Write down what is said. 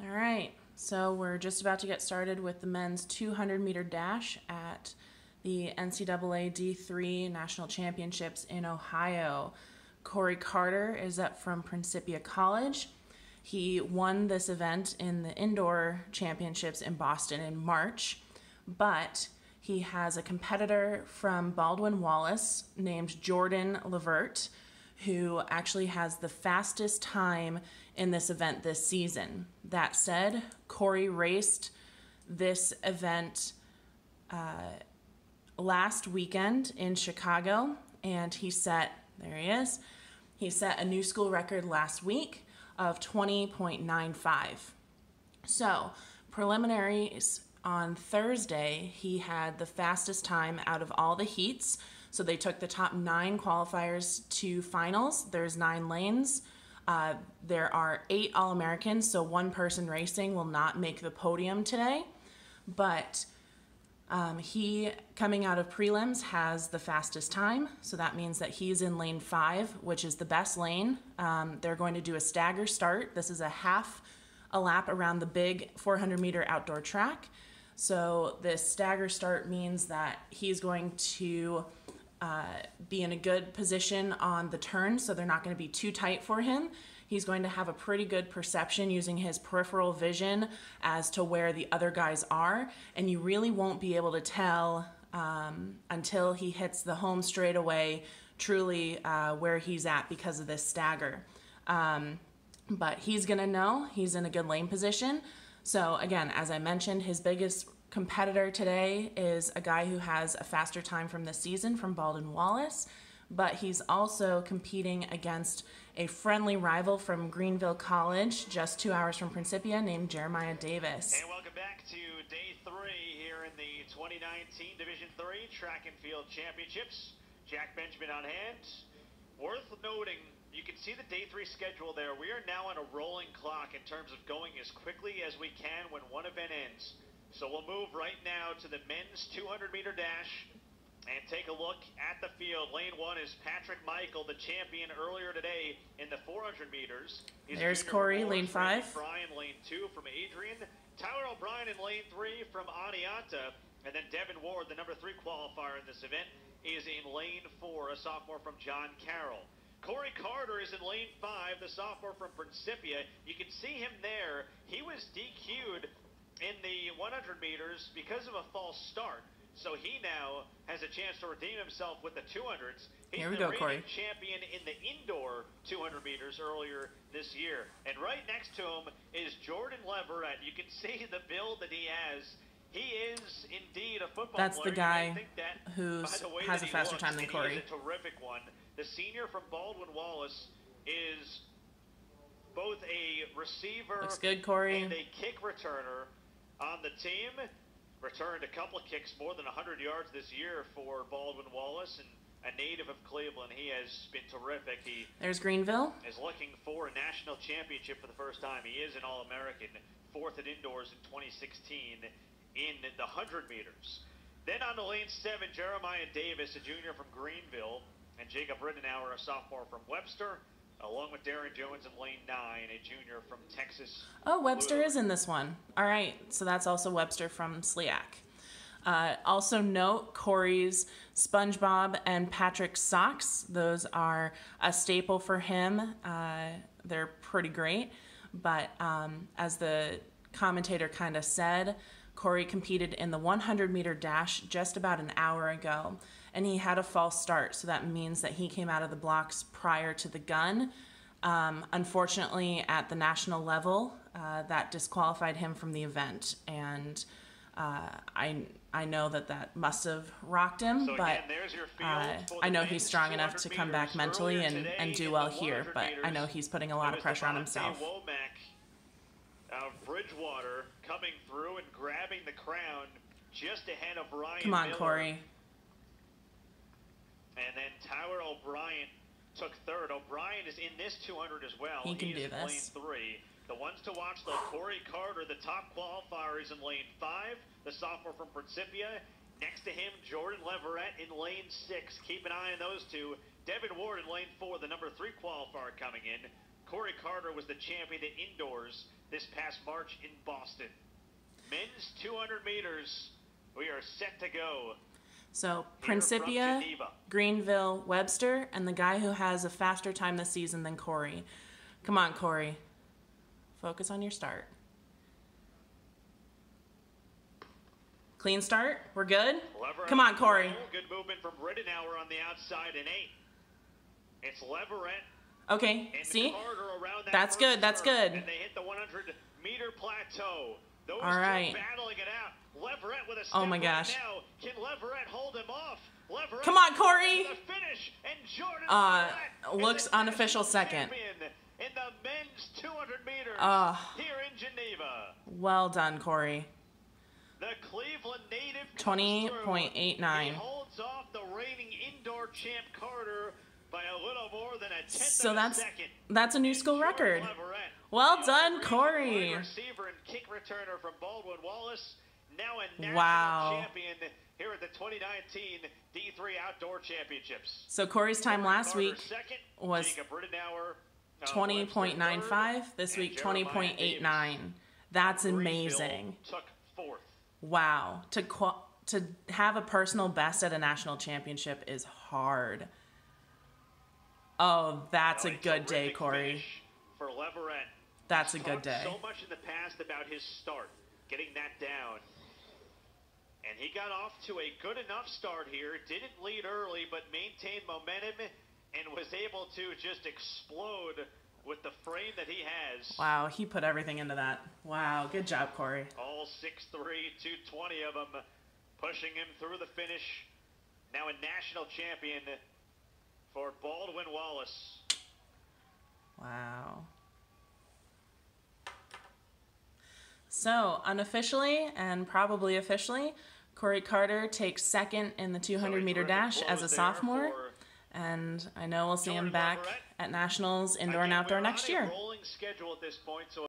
All right, so we're just about to get started with the men's 200-meter dash at the NCAA D3 National Championships in Ohio. Corey Carter is up from Principia College. He won this event in the indoor championships in Boston in March, but he has a competitor from Baldwin Wallace named Jordan Levert, who actually has the fastest time in this event this season. That said, Corey raced this event last weekend in Chicago, and there he is, he set a new school record last week of 20.95. So, preliminaries on Thursday, he had the fastest time out of all the heats. So they took the top 9 qualifiers to finals. There's 9 lanes. There are 8 All-Americans, so one person racing will not make the podium today. But he, coming out of prelims, has the fastest time. So that means that he's in lane 5, which is the best lane. They're going to do a stagger start. This is a lap around the big 400-meter outdoor track. So this stagger start means that he's going to be in a good position on the turn, so they're not going to be too tight for him. He's going to have a pretty good perception using his peripheral vision as to where the other guys are, and you really won't be able to tell until he hits the home straightaway truly where he's at because of this stagger. But he's going to know he's in a good lane position. So again, as I mentioned, his biggest competitor today is a guy who has a faster time from this season from Baldwin Wallace, but he's also competing against a friendly rival from Greenville College, just 2 hours from Principia, named Jeremiah Davis. And welcome back to day 3 here in the 2019 Division III Track and Field Championships. Jack Benjamin on hand. Worth noting, you can see the day 3 schedule there. We are now on a rolling clock in terms of going as quickly as we can when one event ends. So we'll move right now to the men's 200-meter dash and take a look at the field. Lane 1 is Patrick Michael, the champion earlier today in the 400 meters. There's Corey, lane 5. Brian, lane 2 from Adrian. Tyler O'Brien in lane 3 from Anianta. And then Devin Ward, the number 3 qualifier in this event, is in lane 4, a sophomore from John Carroll. Corey Carter is in lane 5, the sophomore from Principia. You can see him there. He was DQ'd in the 100 meters because of a false start. So he now has a chance to redeem himself with the 200s. He's Here we go, Corey. Champion in the indoor 200 meters earlier this year. And right next to him is Jordan Leverett. You can see the build that he has. He is indeed a football That's player. the guy who has a faster looks, time than Corey. He is a terrific one. The senior from Baldwin Wallace is both a receiver Looks good, Corey. and a kick returner on the team. Returned a couple of kicks, more than 100 yards this year for Baldwin Wallace, and a native of Cleveland. He has been terrific. There's Greenville. Is looking for a national championship for the first time. He is an All-American, 4th at indoors in 2016 in the 100 meters. Then on to lane 7, Jeremiah Davis, a junior from Greenville, and Jacob Rittenauer, a sophomore from Webster, along with Darren Jones in lane 9, a junior from Texas. Oh, Webster is in this one. All right, so that's also Webster from SLIAC. Also note Corey's SpongeBob and Patrick socks. Those are a staple for him. They're pretty great. But as the commentator kind of said, Corey competed in the 100-meter dash just about an hour ago, and he had a false start, so that means that he came out of the blocks prior to the gun. Unfortunately, at the national level, that disqualified him from the event, and I know that must have rocked him, so but again, I know he's strong enough to come back mentally and do well here, but I know he's putting a lot of pressure on himself. Womack of Bridgewater coming through and grabbing the crown just ahead of Ryan Come on, Miller. Corey. And then Tyler O'Brien took 3rd. O'Brien is in this 200 as well. He can do is this. lane 3. The ones to watch, though, Corey Carter, the top qualifier, is in lane 5. The sophomore from Principia. Next to him, Jordan Leverett in lane 6. Keep an eye on those two. Devin Ward in lane 4, the number 3 qualifier coming in. Corey Carter was the champion at indoors this past March in Boston. Men's 200 meters, we are set to go. So Principia, Greenville, Webster, and the guy who has a faster time this season than Corey. Come on, Corey. Focus on your start. Clean start. We're good? Come on, Corey. Good movement from Ridenour on the outside in 8. It's Leverett. Okay, and see? Carter around that that's good, that's good. And they hit the 100-meter plateau. Those all right. two battling it out. Leverett with a step oh my gosh. Right now. Can Leverett hold him off? Leverett come on, Corey. The finish, and Jordan looks unofficial second. In the men's 200 meters here in Geneva. Well done, Corey. The Cleveland native 20.89. He holds off the reigning indoor champ Carter by a little more than a tenth of a second. That's a new school record. Well done, Corey. Receiver and kick returner from Baldwin Wallace, now a national champion here at the 2019 D3 Outdoor Championships. So Corey's time last week was 20.95. This week, 20.89. That's amazing. Took 4th. Wow. To have a personal best at a national championship is hard. Oh, that's a good day, Corey. For Leverett. That's a good day. So much in the past about his start, getting that down. And he got off to a good enough start here. Didn't lead early, but maintained momentum and was able to just explode with the frame that he has. Wow, he put everything into that. Wow, good job, Corey. All 6'3", 220 of them, pushing him through the finish. Now a national champion for Baldwin Wallace. Wow. So, unofficially and probably officially, Corey Carter takes second in the 200-meter dash as a sophomore. And I know we'll see him back at Nationals indoor and outdoor next year. Rolling schedule at this point, so